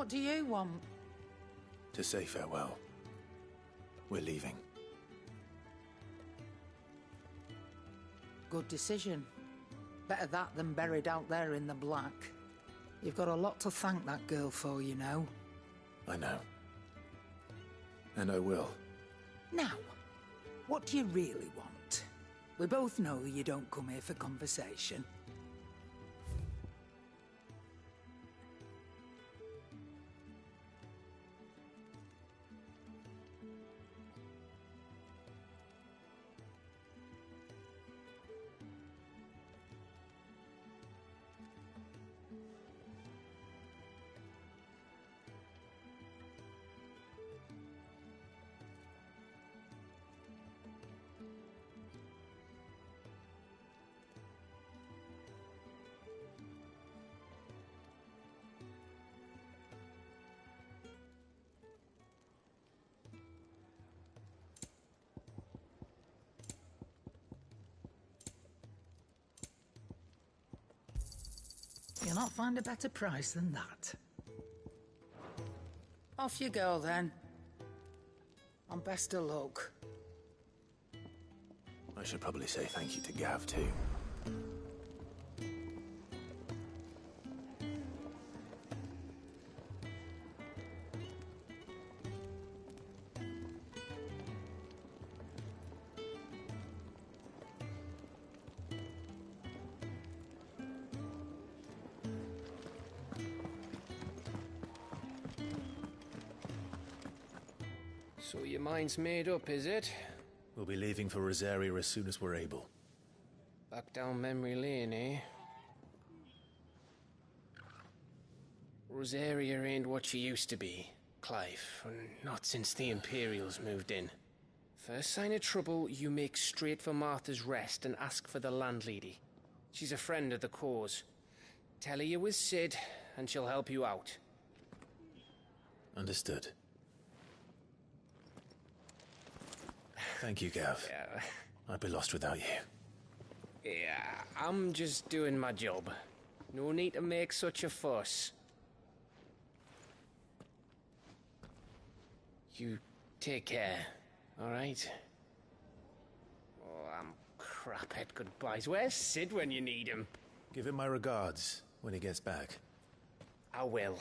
What do you want? To say farewell. We're leaving. Good decision. Better that than buried out there in the black. You've got a lot to thank that girl for, you know. I know. And I will. Now, what do you really want? We both know you don't come here for conversation. You'll not find a better price than that. Off you go, then. And best of luck. I should probably say thank you to Gav, too. So your mind's made up, is it? We'll be leaving for Rosaria as soon as we're able. Back down memory lane, eh? Rosaria ain't what she used to be, Clive, and not since the Imperials moved in. First sign of trouble, you make straight for Martha's Rest and ask for the landlady. She's a friend of the cause. Tell her you was Sid, and she'll help you out. Understood. Thank you, Gav. Yeah. I'd be lost without you. Yeah, I'm just doing my job. No need to make such a fuss. You take care, alright? Oh, I'm crap at goodbyes. Where's Sid when you need him? Give him my regards when he gets back. I will.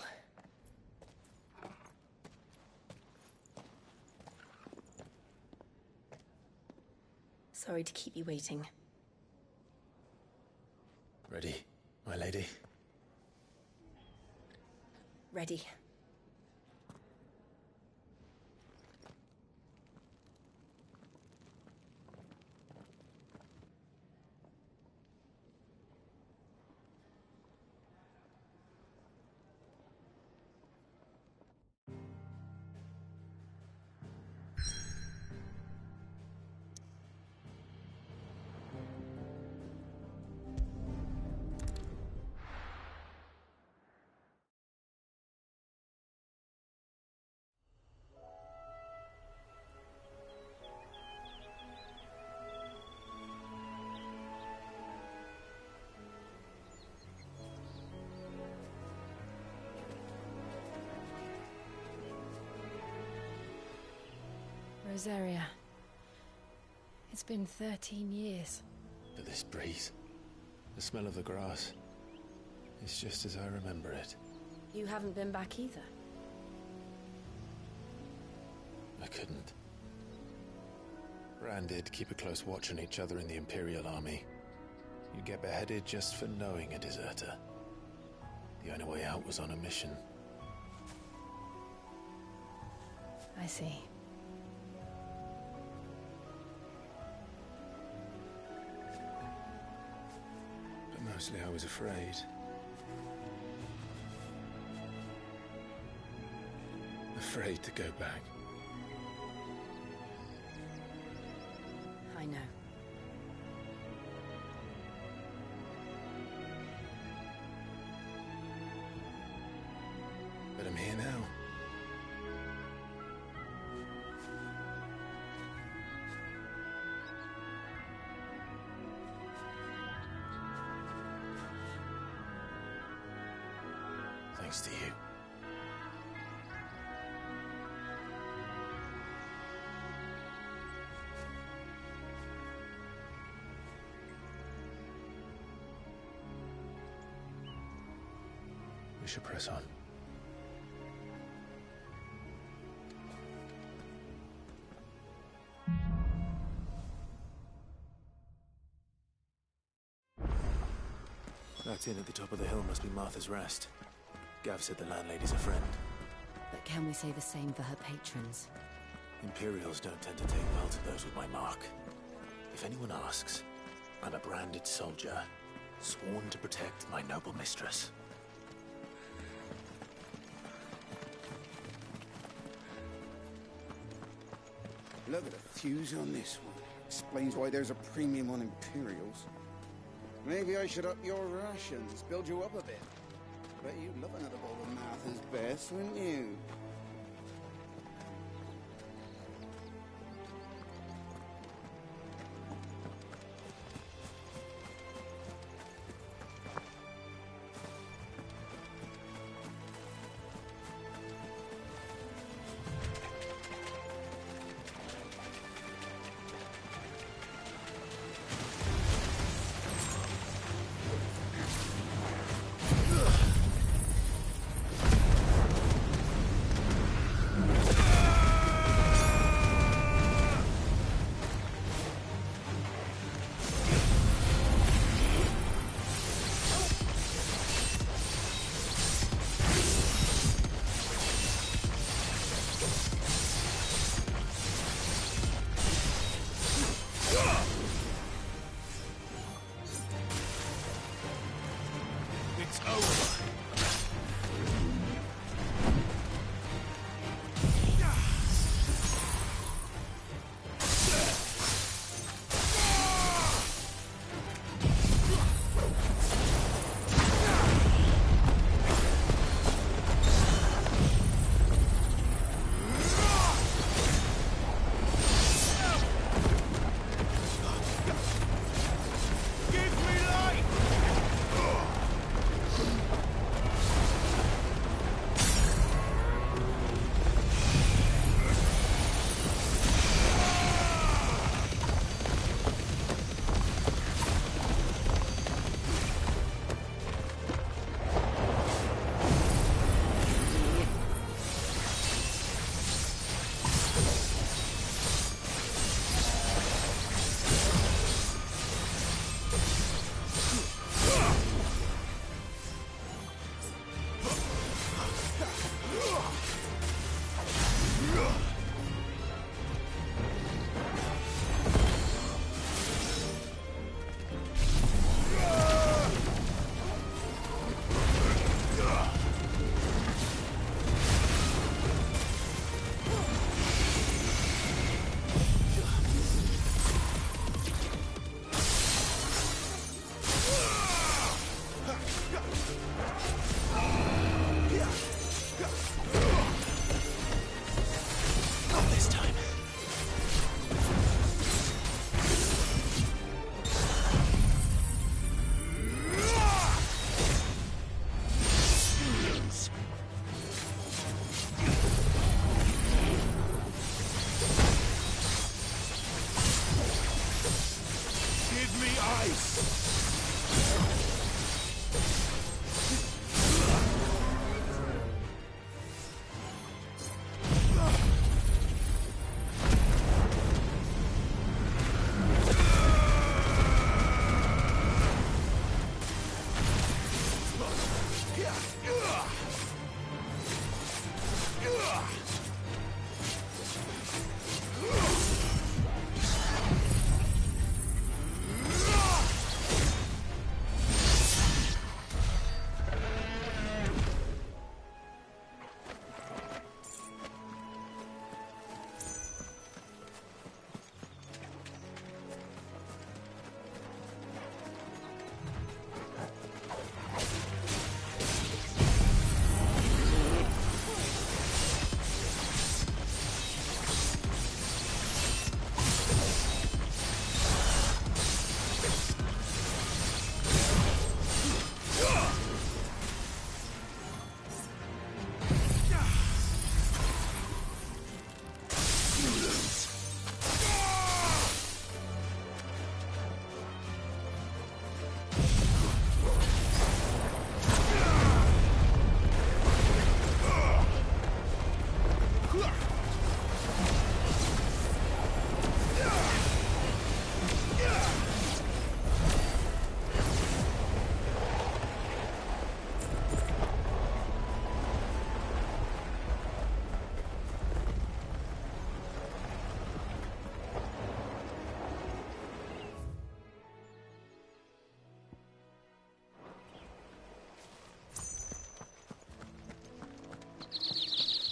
Sorry to keep you waiting. Ready, my lady? Ready. Rosaria. It's been 13 years. But this breeze, the smell of the grass, it's just as I remember it. You haven't been back either. I couldn't. Rand did keep a close watch on each other in the Imperial Army. You'd get beheaded just for knowing a deserter. The only way out was on a mission. I see. But mostly I was afraid. Afraid to go back. I know. But I'm here now. Thanks to you. should press on. That inn at the top of the hill must be Martha's Rest. Gav said the landlady's a friend. But can we say the same for her patrons? Imperials don't tend to take well to those with my mark. If anyone asks, I'm a branded soldier, sworn to protect my noble mistress. Look at the fuse on this one. Explains why there's a premium on Imperials. Maybe I should up your rations, build you up a bit. Bet you'd love another bowl of Martha's best, wouldn't you?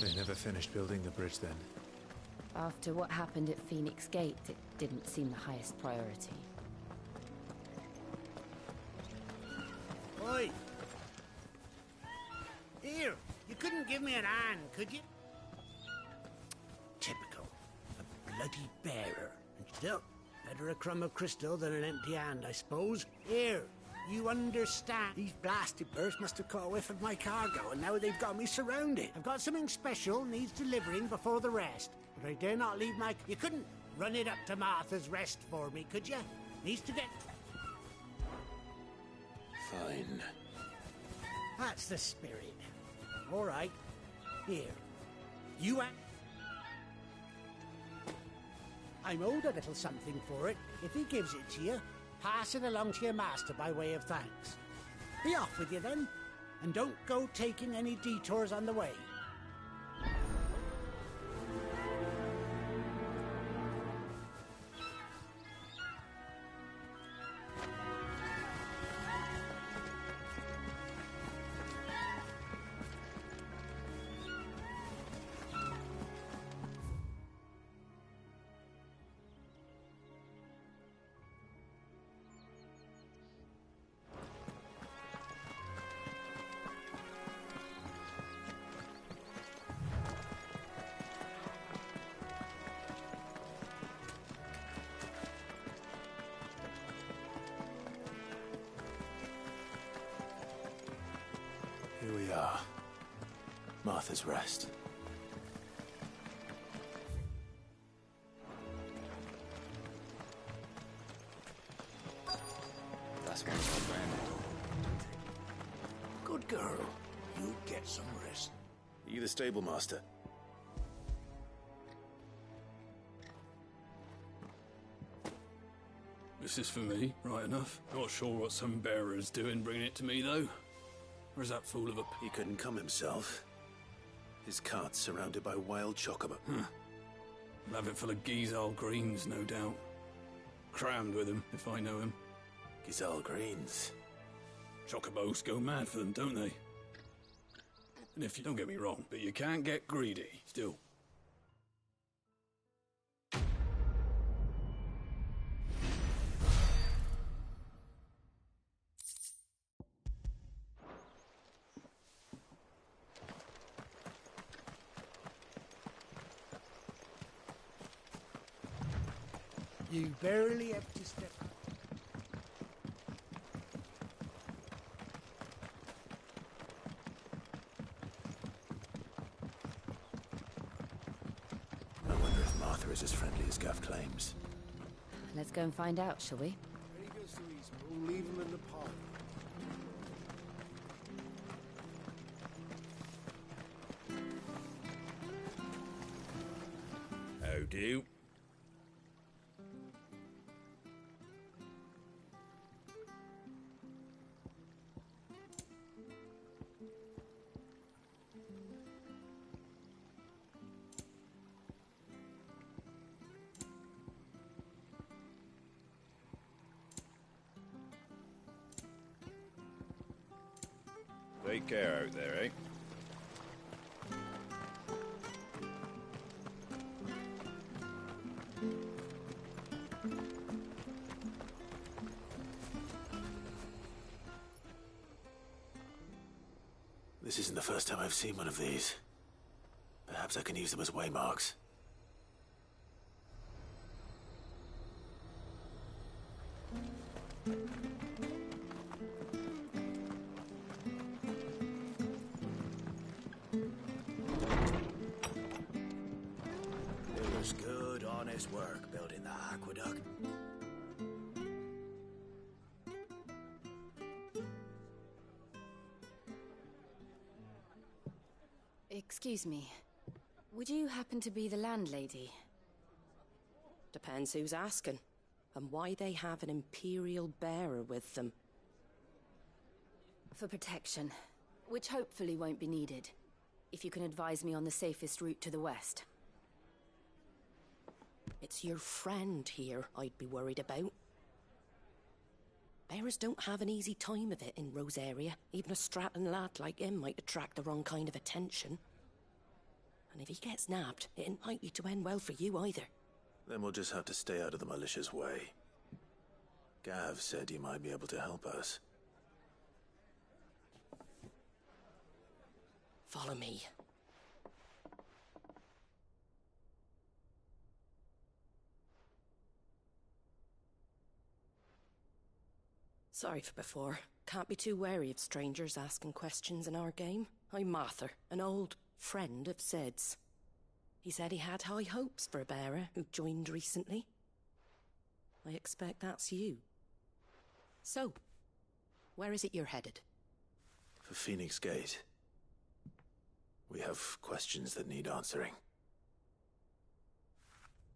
They never finished building the bridge then. After what happened at Phoenix Gate, it didn't seem the highest priority. Oi! Here, you couldn't give me an hand, could you? Typical. A bloody bearer. And still, better a crumb of crystal than an empty hand, I suppose. Here, you understand. These blasted birds must have caught a whiff of my cargo, and now they've got me surrounded. I've got something special needs delivering before the rest, but I dare not leave my... You couldn't run it up to Martha's Rest for me, could you? Needs to get... Fine. That's the spirit. All right. Here. You I'm owed a little something for it. If he gives it to you, pass it along to your master by way of thanks. Be off with you then, and don't go taking any detours on the way. Here we are. Martha's Rest. That's one for Brandon. Good girl. You get some rest. Are you the stable master? This is for me, right enough. Not sure what some bearer's doing bringing it to me, though. Where's that fool of a... He couldn't come himself. His cart's surrounded by wild chocobo. I'll have it full of Gizal greens, no doubt. Crammed with them, if I know him. Gizal greens. Chocobos go mad for them, don't they? And if you don't get me wrong, but you can't get greedy, still. You barely have to step out. I wonder if Martha is as friendly as Gav claims. Let's go and find out, shall we? When he goes to East, we'll leave him in the pod. How do? Take care out there, eh? This isn't the first time I've seen one of these. Perhaps I can use them as waymarks. It was good, honest work building that aqueduct. Excuse me. Would you happen to be the landlady? Depends who's asking, and why they have an Imperial bearer with them. For protection, which hopefully won't be needed. If you can advise me on the safest route to the west. It's your friend here I'd be worried about. Bearers don't have an easy time of it in Rosaria. Even a strapping lad like him might attract the wrong kind of attention. And if he gets nabbed, it ain't likely to end well for you either. Then we'll just have to stay out of the malicious way. Gav said he might be able to help us. Follow me. Sorry for before. Can't be too wary of strangers asking questions in our game. I'm Martha, an old friend of Sid's. He said he had high hopes for a bearer who joined recently. I expect that's you. So, where is it you're headed? For Phoenix Gate. We have questions that need answering.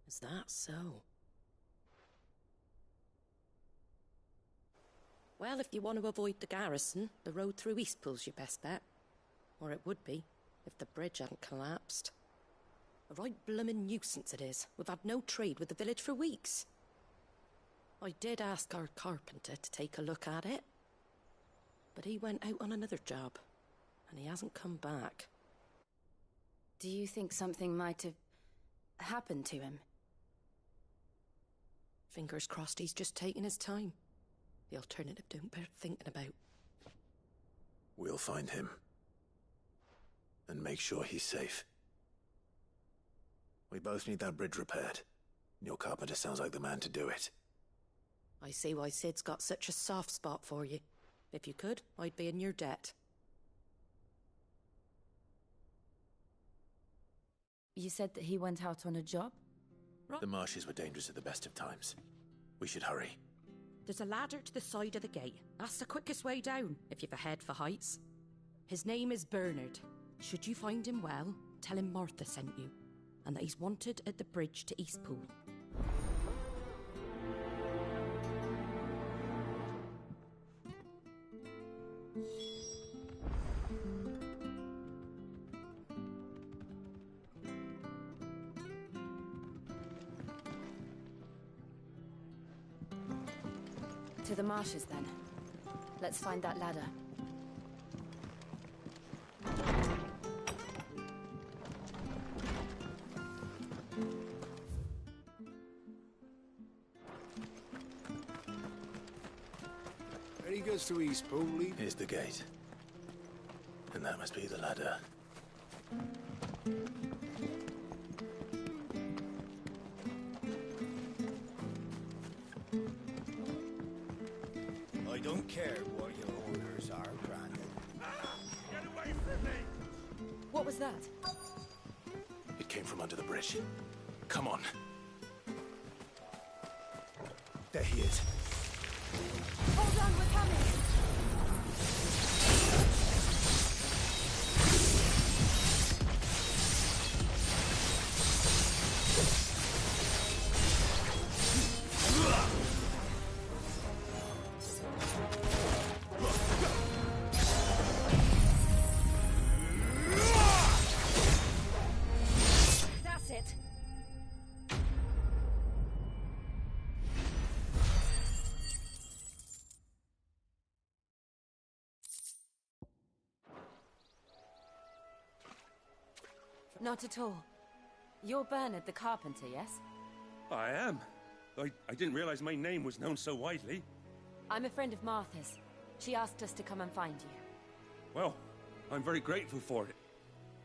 Is that so? Well, if you want to avoid the garrison, the road through Eastpool's your best bet. Or it would be, if the bridge hadn't collapsed. A right bloomin' nuisance it is. We've had no trade with the village for weeks. I did ask our carpenter to take a look at it. But he went out on another job, and he hasn't come back. Do you think something might have happened to him? Fingers crossed he's just taking his time. The alternative don't bear thinking about. We'll find him. And make sure he's safe. We both need that bridge repaired. Your carpenter sounds like the man to do it. I see why Sid's got such a soft spot for you. If you could, I'd be in your debt. You said that he went out on a job? The marshes were dangerous at the best of times. We should hurry. There's a ladder to the side of the gate. That's the quickest way down, if you've a head for heights. His name is Bernard. Should you find him well, tell him Martha sent you, and that he's wanted at the bridge to Eastpool. To the marshes, then. Let's find that ladder. Ready goes to Eastpool, leave. Here's the gate. And that must be the ladder. I don't care what your orders are, Brandon. Get away from me! What was that? It came from under the bridge. Come on. There he is. Hold on, we're coming! That's it. Not at all. You're Bernard the carpenter, yes? I am. I didn't realize my name was known so widely. I'm a friend of Martha's. She asked us to come and find you. Well, I'm very grateful for it.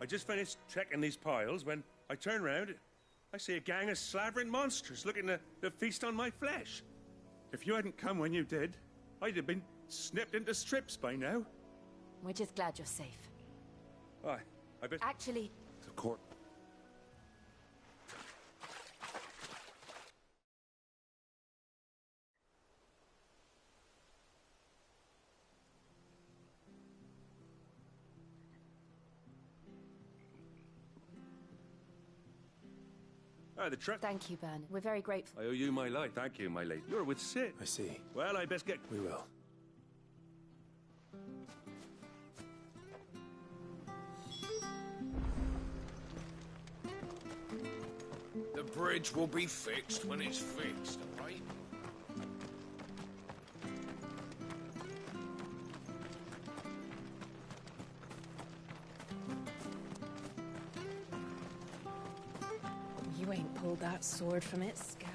I just finished checking these piles when I turn round. I see a gang of slavering monsters looking to feast on my flesh. If you hadn't come when you did, I'd have been snipped into strips by now. We're just glad you're safe. I bet... Actually... The court... the truck. Thank you, Bernard. We're very grateful. I owe you my life. Thank you, my lady. You're with Sid. I see. Well, I best get... We will. The bridge will be fixed when it's fixed, all right? pulled that sword from its scabbard.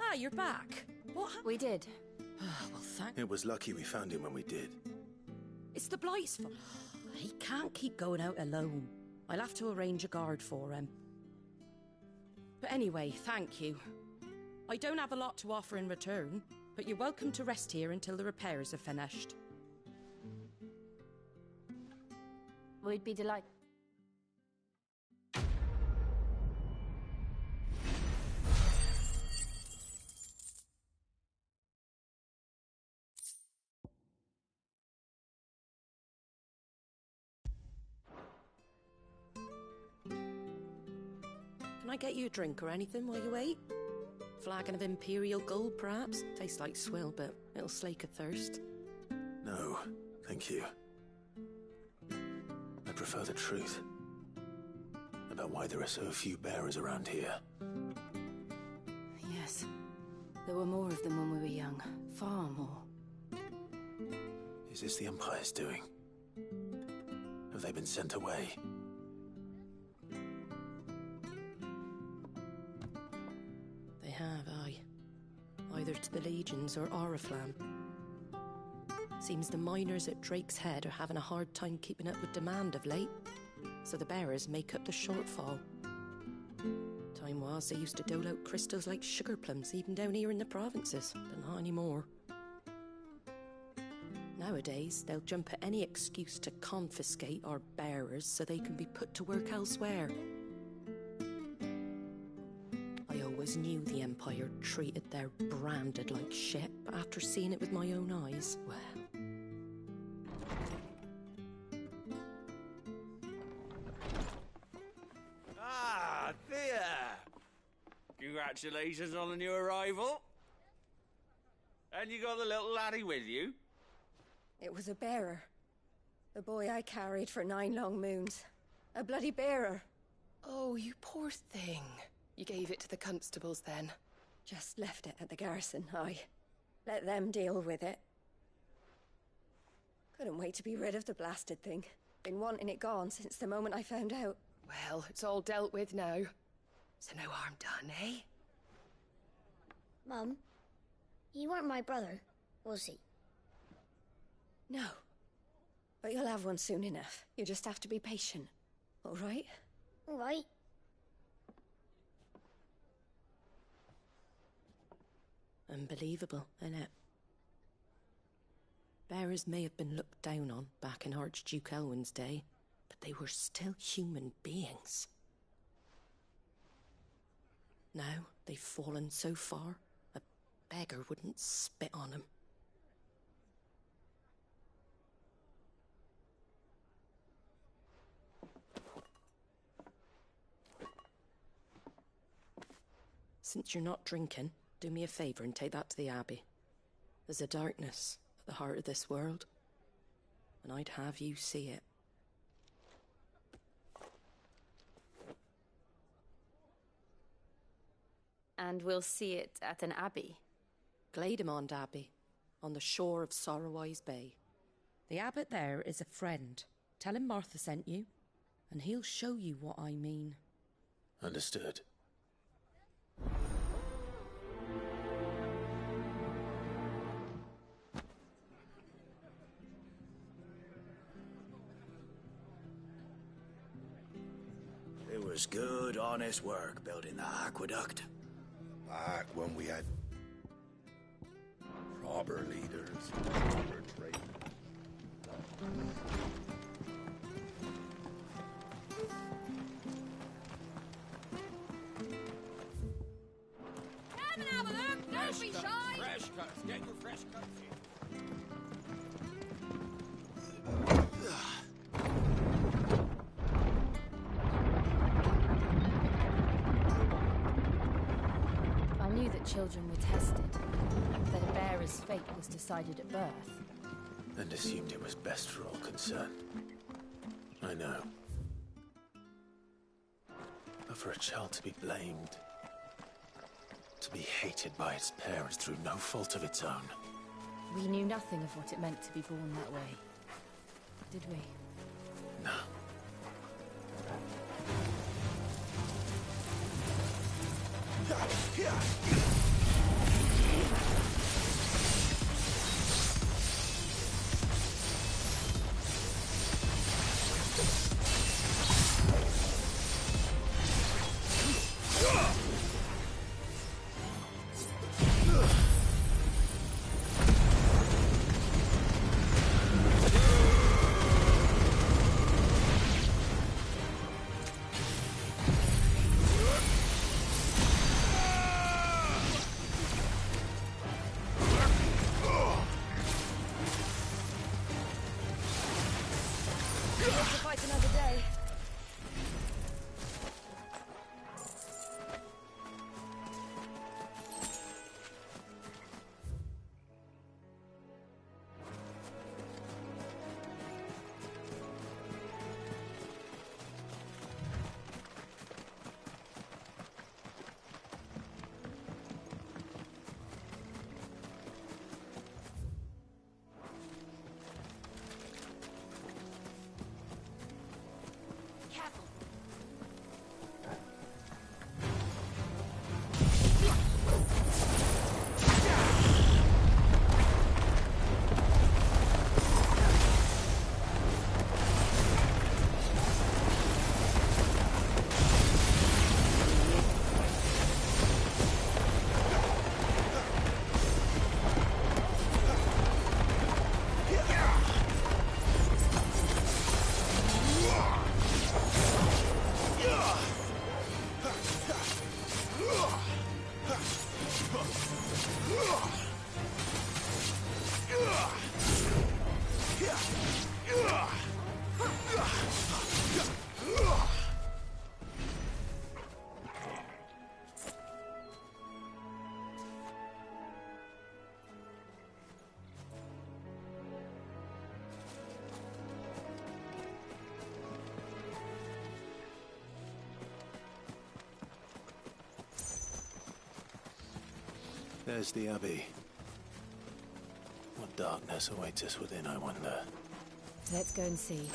Ah, you're back. What happened? We did. Well, thank... It was lucky we found him when we did. It's the Blight's fault. He can't keep going out alone. I'll have to arrange a guard for him. But anyway, thank you. I don't have a lot to offer in return, but you're welcome to rest here until the repairs are finished. We'd be delighted. Can I get you a drink or anything while you wait? Flagon of Imperial Gold, perhaps? Tastes like swill, but it'll slake a thirst. No, thank you. I prefer the truth. About why there are so few bearers around here. Yes. There were more of them when we were young. Far more. Is this the Empire's doing? Have they been sent away? They have, aye. Either to the Legions or Oriflamme. Seems the miners at Drake's Head are having a hard time keeping up with demand of late, so the bearers make up the shortfall. Time was they used to dole out crystals like sugar plums even down here in the provinces, but not anymore. Nowadays, they'll jump at any excuse to confiscate our bearers so they can be put to work elsewhere. I always knew the Empire treated their branded like shit, but after seeing it with my own eyes, well... Ah, Thea! Congratulations on the new arrival. And you got the little laddie with you? It was a bearer. The boy I carried for 9 long moons. A bloody bearer. Oh, you poor thing. You gave it to the constables then? Just left it at the garrison, aye. Let them deal with it. Couldn't wait to be rid of the blasted thing. Been wanting it gone since the moment I found out. Well, it's all dealt with now. So no harm done, eh? Mum, you weren't my brother, was he? No. But you'll have one soon enough. You just have to be patient. All right? All right. Unbelievable, innit? Bearers may have been looked down on back in Archduke Elwin's day, but they were still human beings. Now they've fallen so far, a beggar wouldn't spit on them. Since you're not drinking, do me a favour and take that to the Abbey. There's a darkness at the heart of this world, and I'd have you see it. And we'll see it at an abbey? Glademond Abbey, on the shore of Sorrowwise Bay. The abbot there is a friend. Tell him Martha sent you, and he'll show you what I mean. Understood. It was good, honest work building the aqueduct. Back when we had proper leaders, proper trade. Come and have a look, don't be shy! Fresh cuts, get your fresh cuts in. I knew that children were tested, that a bearer's fate was decided at birth. And assumed it was best for all concerned. I know. But for a child to be blamed, to be hated by its parents through no fault of its own. We knew nothing of what it meant to be born that way, did we? No. Another day. There's the Abbey. What darkness awaits us within, I wonder? Let's go and see.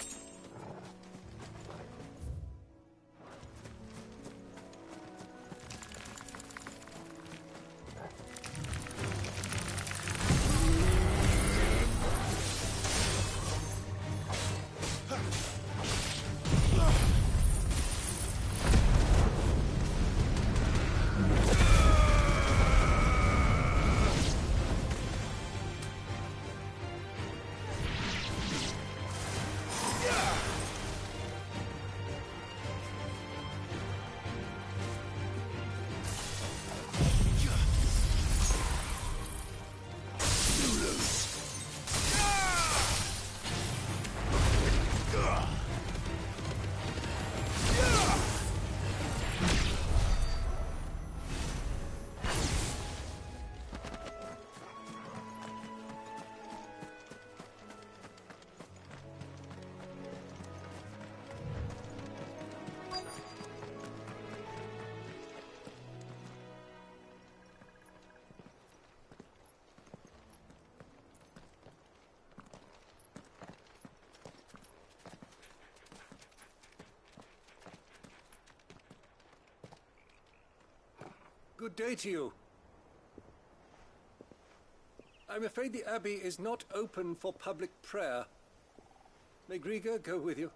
Good day to you. I'm afraid the Abbey is not open for public prayer. May Grieger go with you?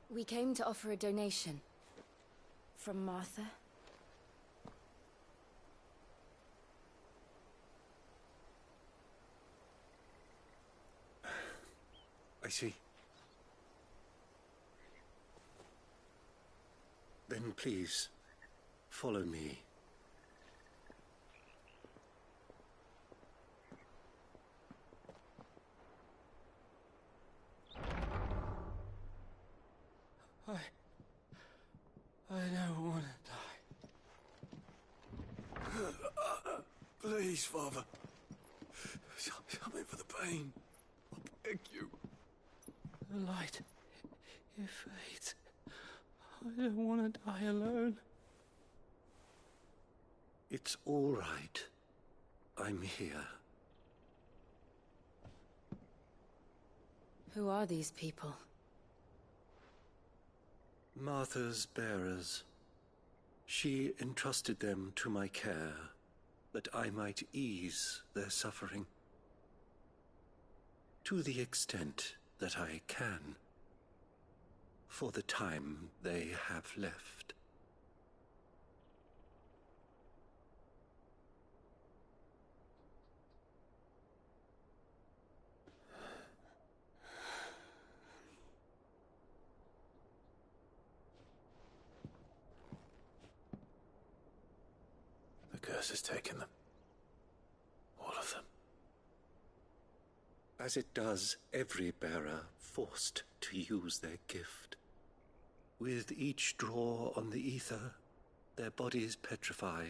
We came to offer a donation. From Martha. I see. Then please, follow me. I don't want to die. Please, Father. Something for the pain. I beg you. The light Dear fate, I don't want to die alone. It's all right. I'm here. Who are these people? Martha's bearers. She entrusted them to my care, that I might ease their suffering. To the extent that I can, for the time they have left. The curse has taken them. All of them. As it does every bearer forced to use their gift. With each draw on the ether, their bodies petrify,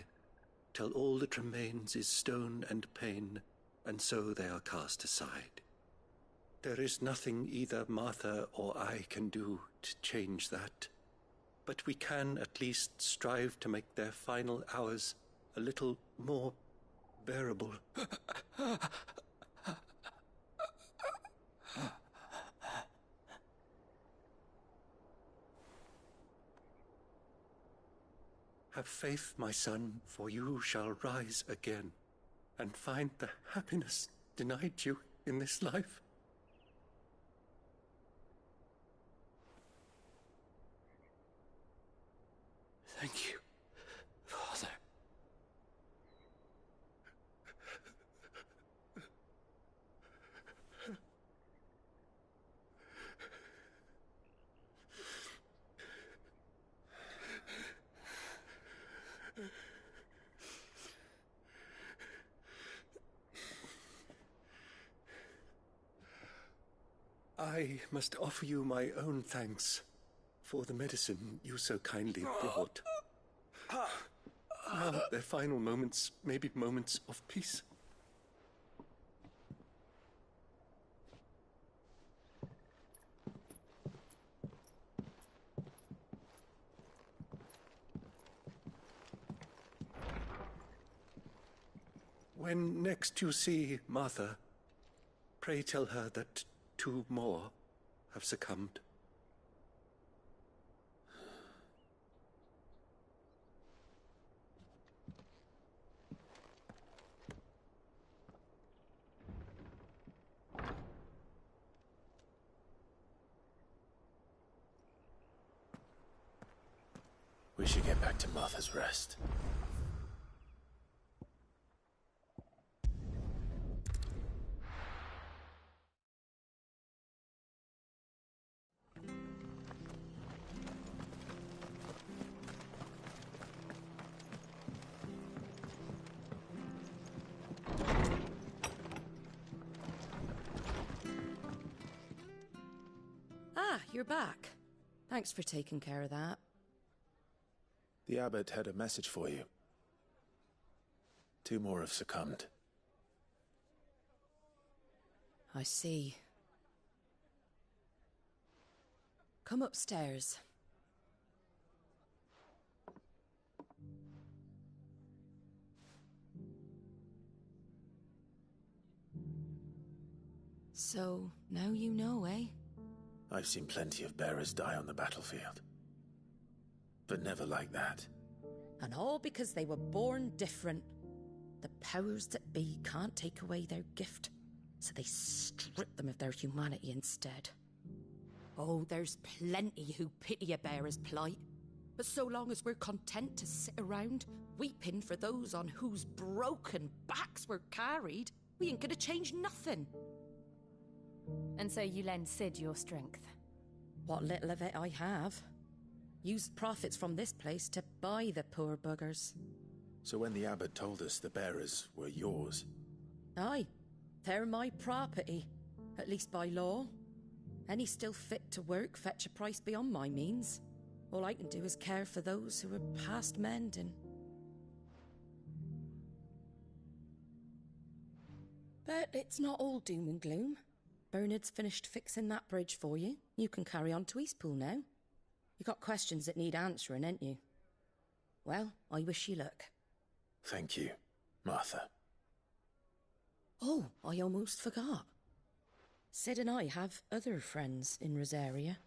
till all that remains is stone and pain, and so they are cast aside. There is nothing either Martha or I can do to change that, but we can at least strive to make their final hours a little more bearable. Have faith, my son, for you shall rise again, and find the happiness denied you in this life. Thank you, Father. I must offer you my own thanks for the medicine you so kindly brought. Now their final moments may be moments of peace. When next you see Martha, pray tell her that 2 more have succumbed. We should get back to Martha's Rest. Ah, you're back. Thanks for taking care of that. The abbot had a message for you. 2 more have succumbed. I see. Come upstairs. So, now you know, eh? I've seen plenty of bearers die on the battlefield. But never like that. And all because they were born different. The powers that be can't take away their gift, so they strip them of their humanity instead. Oh, there's plenty who pity a bearer's plight. But so long as we're content to sit around, weeping for those on whose broken backs we're carried, we ain't gonna change nothing. And so you lend Sid your strength? What little of it I have. Used profits from this place to buy the poor buggers. So when the abbot told us the bearers were yours... Aye, they're my property, at least by law. Any still fit to work fetch a price beyond my means. All I can do is care for those who are past mending. But it's not all doom and gloom. Bernard's finished fixing that bridge for you. You can carry on to Eastpool now. You got questions that need answering, ain't you? Well, I wish you luck. Thank you, Martha. Oh, I almost forgot. Sid and I have other friends in Rosaria.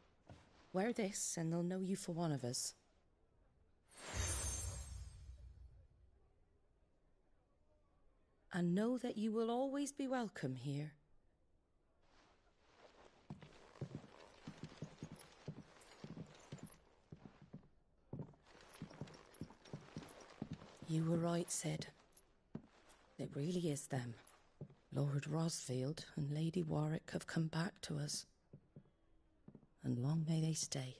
Wear this and they'll know you for one of us. And know that you will always be welcome here. You were right, Sid. It really is them. Lord Rosfield and Lady Warwick have come back to us. And long may they stay.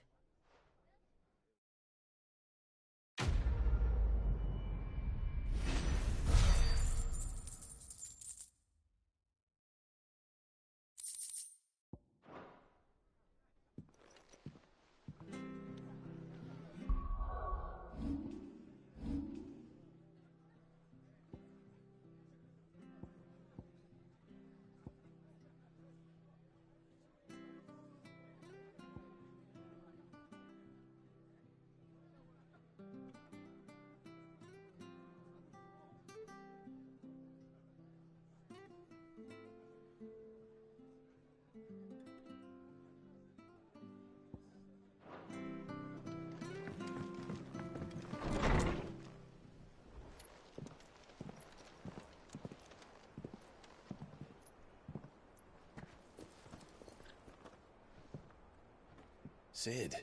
Sid.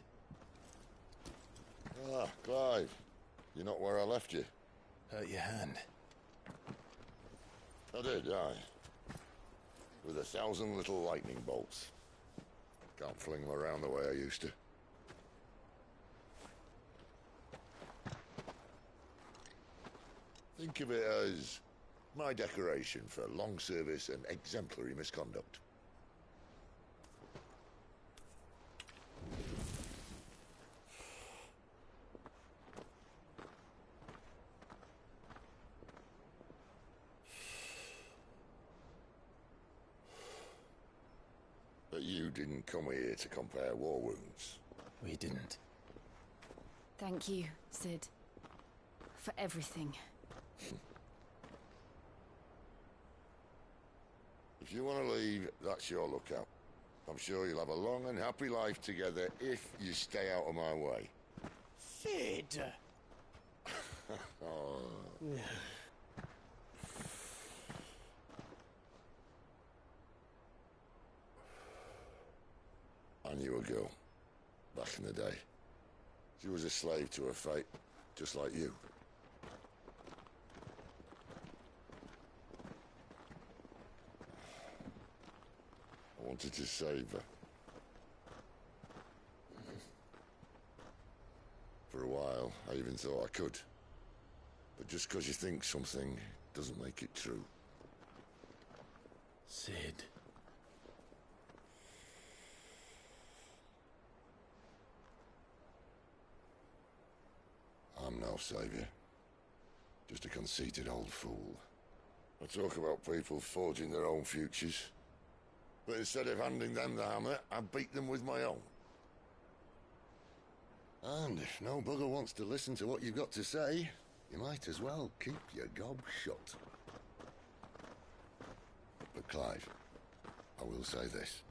Ah, Clive. You're not where I left you. Hurt your hand. I did, aye. With 1,000 little lightning bolts. Can't fling them around the way I used to. Think of it as my decoration for long service and exemplary misconduct. But you didn't come here to compare war wounds. We didn't. Thank you, Sid. For everything. If you want to leave, that's your lookout. I'm sure you'll have a long and happy life together if you stay out of my way. Sid! Oh. I knew a girl, back in the day. She was a slave to her fate, just like you. I wanted to save her. For a while, I even thought I could. But just because you think something doesn't make it true. Sid. I'm no savior. Just a conceited old fool. I talk about people forging their own futures. But instead of handing them the hammer, I beat them with my own. And if no bugger wants to listen to what you've got to say, you might as well keep your gob shut. But Clive, I will say this.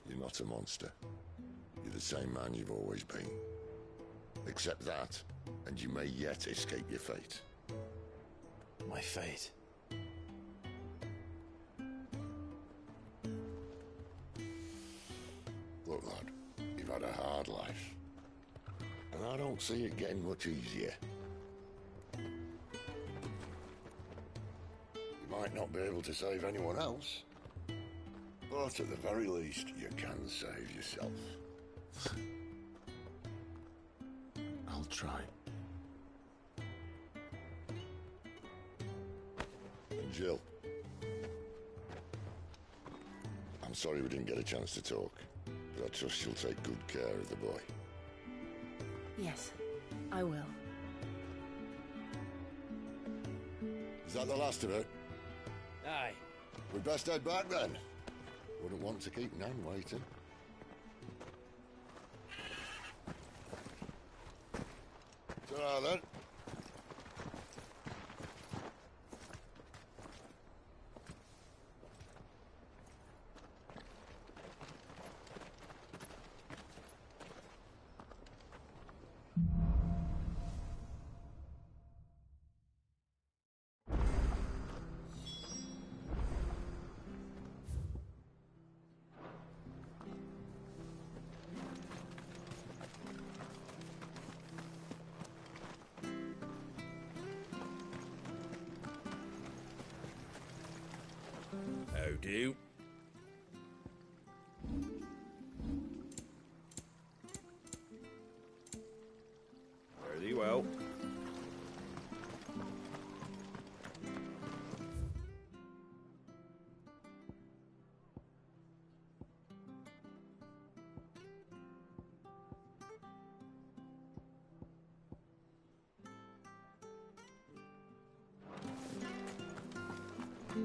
You're not a monster. You're the same man you've always been. Accept that, and you may yet escape your fate. My fate? Look, lad, you've had a hard life. And I don't see it getting much easier. You might not be able to save anyone else, but at the very least, you can save yourself. I'll try. And Jill, I'm sorry we didn't get a chance to talk, but I trust you'll take good care of the boy. Yes, I will. Is that the last of it? Aye. We best head back then. Wouldn't want to keep Nan waiting. Ta-ra then. How do? Fare thee well.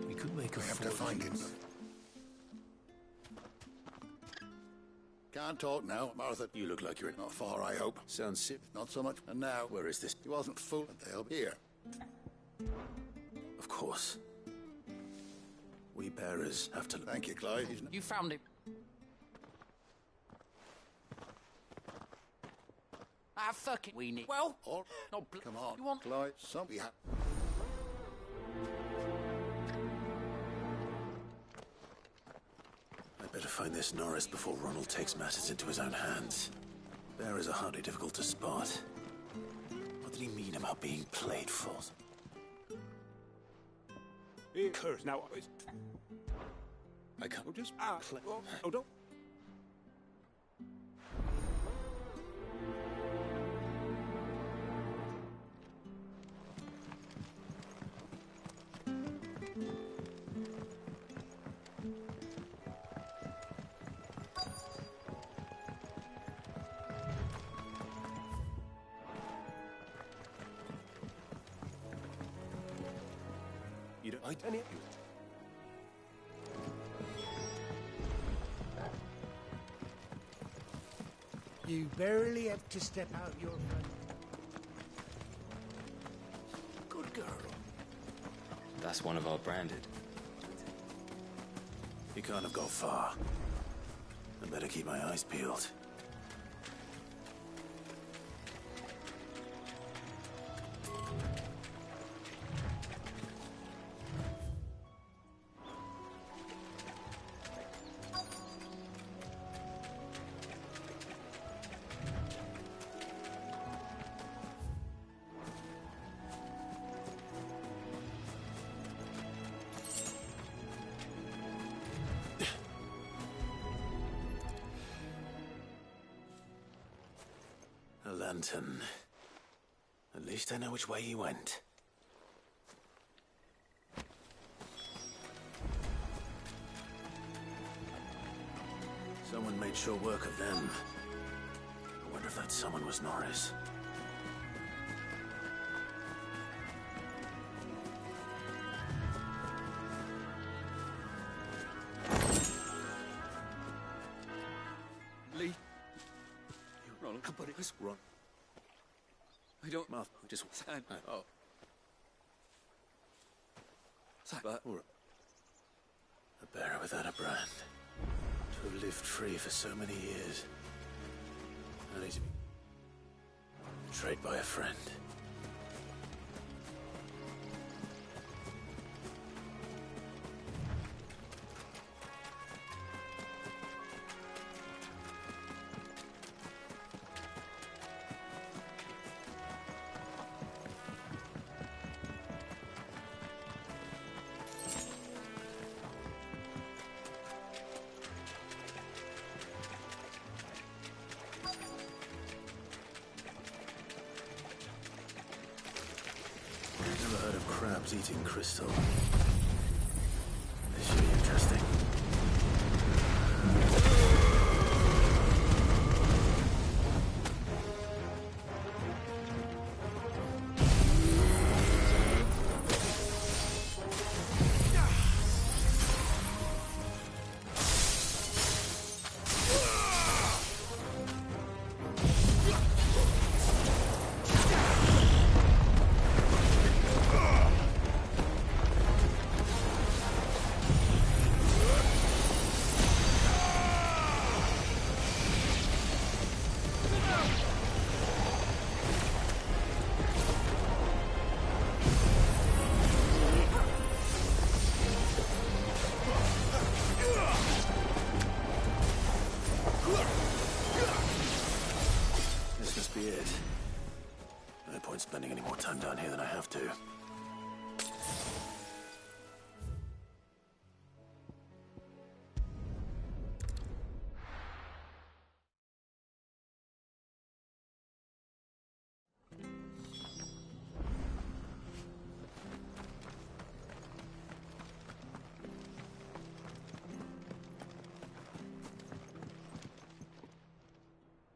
We could make a We have to find him. Can't talk now, Martha. You look like you're not far, I hope. Sounds sick. Not so much. And now, Where is this? he wasn't fooled. They'll be here. Of course. We bearers have to... Thank you, Clyde. You found him. Ah, fuck it. We need... Well... Oh, no, come on, you want... Clyde. Somebody I'd better find this Norris before Ronald takes matters into his own hands. Bearers are hardly difficult to spot. What did he mean about being played for? Curse. Now, I can't... oh, just... oh, don't... You don't... Any... You barely have to step out your front. Good girl. That's one of our branded. He can't have gone far. I better keep my eyes peeled. A lantern. At least I know which way he went. Someone made sure work of them. I wonder if that someone was Norris. Lee. Ronald, come on, it's wrong. I don't... Martha, just... Oh. But... A bearer without a brand. To have lived free for so many years. Only to be... betrayed by a friend. Never heard of crabs eating crystal. This should be interesting.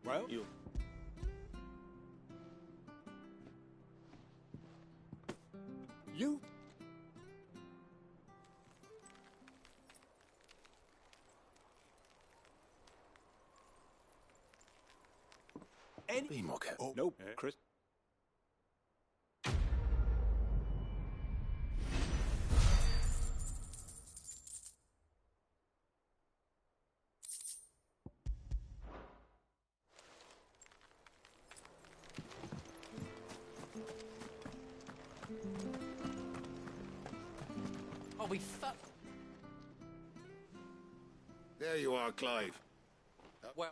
Well, you... Be more careful. Oh, nope, Chris. I'll be fucked. There you are, Clive. Well,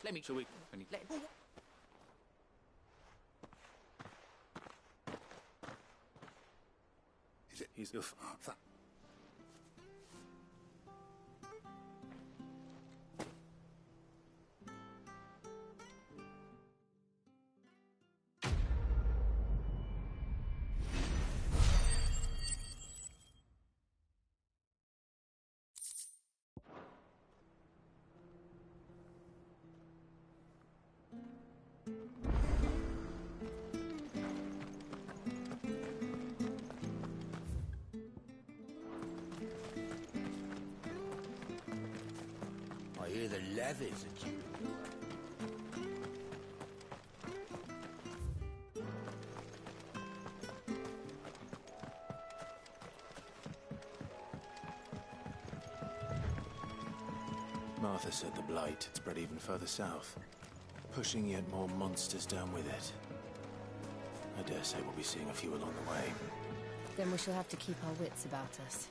let me. Shall we? Let, Is it? He's... I hear the levies at you. Martha said the blight spread even further south, pushing yet more monsters down with it. I dare say we'll be seeing a few along the way. Then we shall have to keep our wits about us.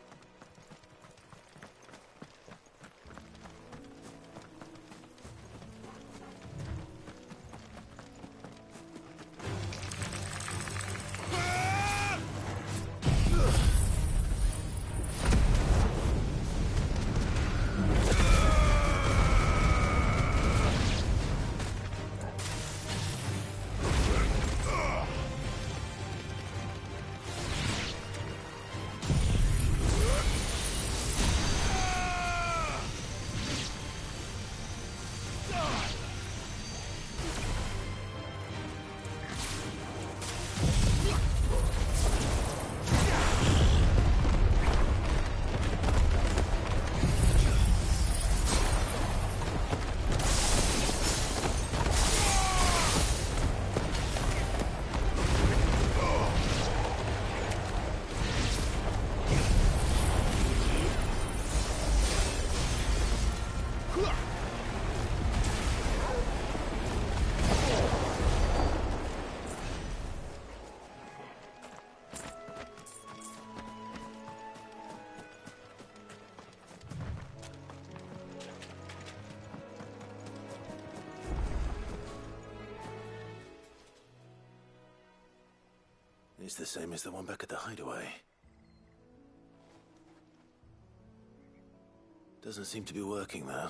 It's the same as the one back at the hideaway. Doesn't seem to be working, though.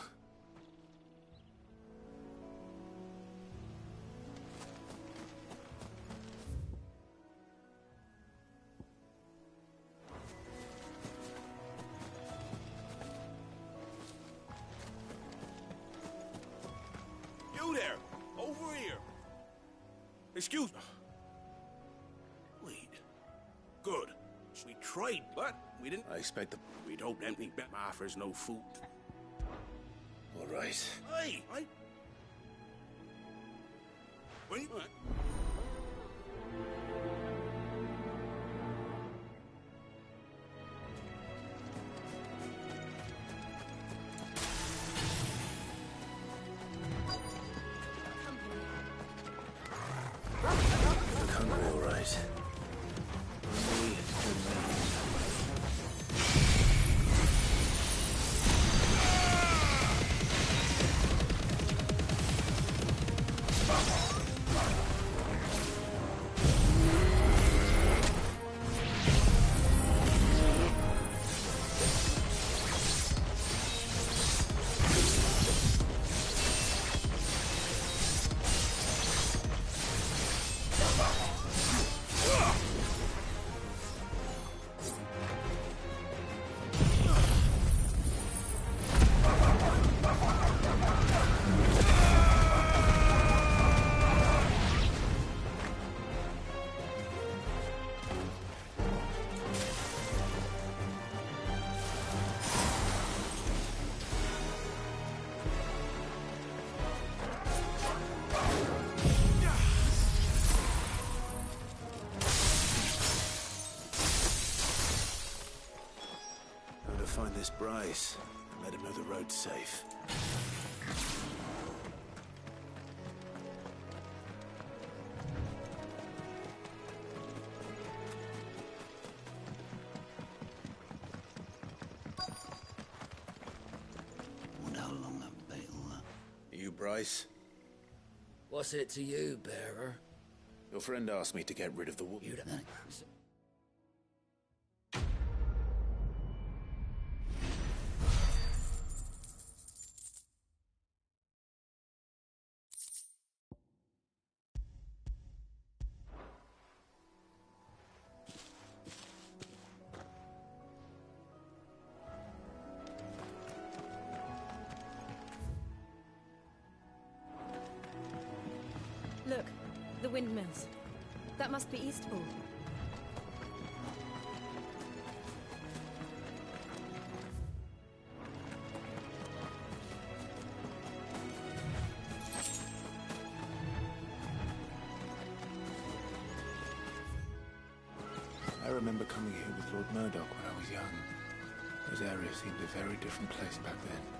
You there! Over here! Excuse me. Wait. Good. We tried, but we didn't... I expect the... We'd hoped empty bet offers no food. All right. Hey, When you... Look hungry, all right. Only find this Bryce and let him know the road's safe. Wonder how long I've been all that. You, Bryce? What's it to you, bearer? Your friend asked me to get rid of the wolf. You don't. Look, the windmills. That must be Eastbourne. I remember coming here with Lord Murdoch when I was young. Those areas seemed a very different place back then.